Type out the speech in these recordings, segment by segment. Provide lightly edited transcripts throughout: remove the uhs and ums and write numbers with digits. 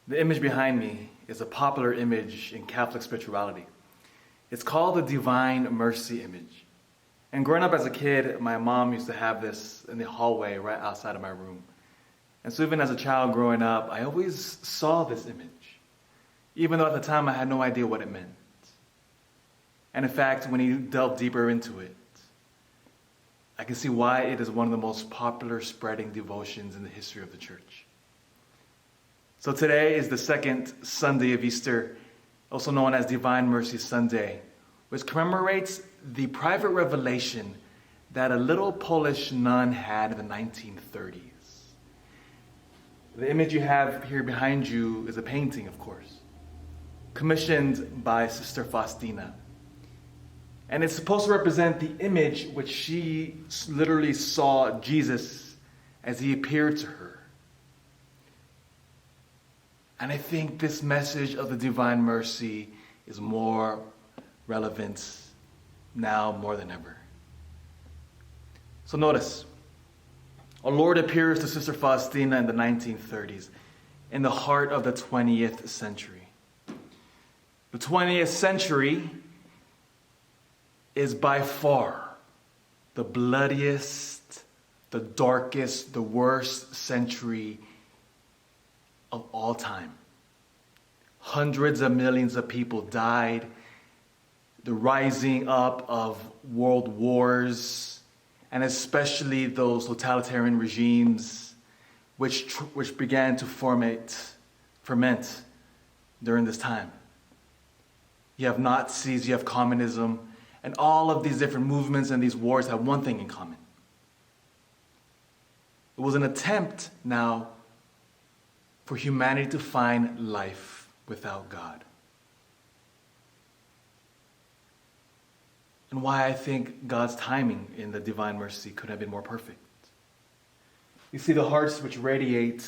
The image behind me is a popular image in Catholic spirituality. It's called the Divine Mercy image. And growing up as a kid, my mom used to have this in the hallway right outside of my room. And so even as a child growing up, I always saw this image, even though at the time I had no idea what it meant. And in fact, when you delve deeper into it, I can see why it is one of the most popular spreading devotions in the history of the church. So today is the second Sunday of Easter, also known as Divine Mercy Sunday, which commemorates the private revelation that a little Polish nun had in the 1930s. The image you have here behind you is a painting, of course, commissioned by Sister Faustina. And it's supposed to represent the image which she literally saw Jesus as he appeared to her. And I think this message of the Divine Mercy is more relevant now more than ever. So notice, our Lord appears to Sister Faustina in the 1930s, in the heart of the 20th century. The 20th century is by far the bloodiest, the darkest, the worst century of all time. Hundreds of millions of people died. The rising up of world wars, and especially those totalitarian regimes which began to ferment during this time. You have Nazis, you have communism, and all of these different movements and these wars have one thing in common. It was an attempt now for humanity to find life without God. And why I think God's timing in the Divine Mercy could have been more perfect. You see the hearts which radiate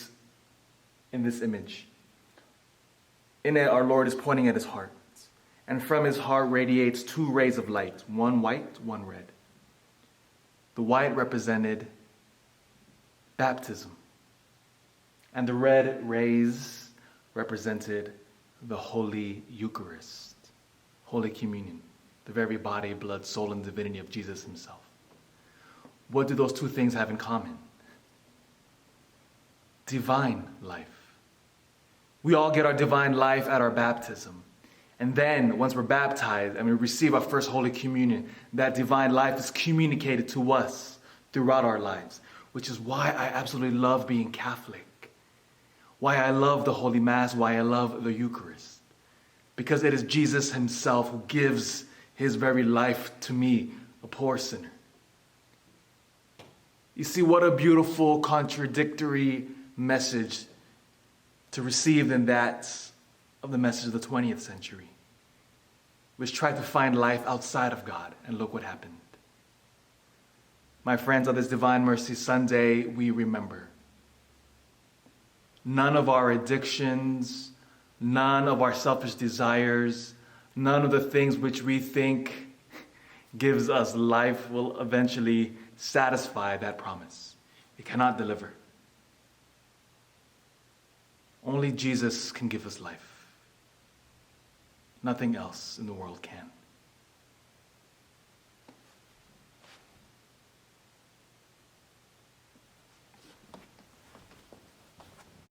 in this image. In it, our Lord is pointing at his heart. And from his heart radiates two rays of light, one white, one red. The white represented baptism, and the red rays represented the Holy Eucharist, Holy Communion, the very body, blood, soul, and divinity of Jesus himself. What do those two things have in common? Divine life. We all get our divine life at our baptism. And then, once we're baptized and we receive our first Holy Communion, that divine life is communicated to us throughout our lives, which is why I absolutely love being Catholic, why I love the Holy Mass, why I love the Eucharist, because it is Jesus himself who gives his very life to me, a poor sinner. You see, what a beautiful, contradictory message to receive in that of the message of the 20th century, which tried to find life outside of God, and look what happened. My friends, on this Divine Mercy Sunday, we remember none of our addictions, none of our selfish desires, none of the things which we think gives us life will eventually satisfy that promise. It cannot deliver. Only Jesus can give us life. Nothing else in the world can.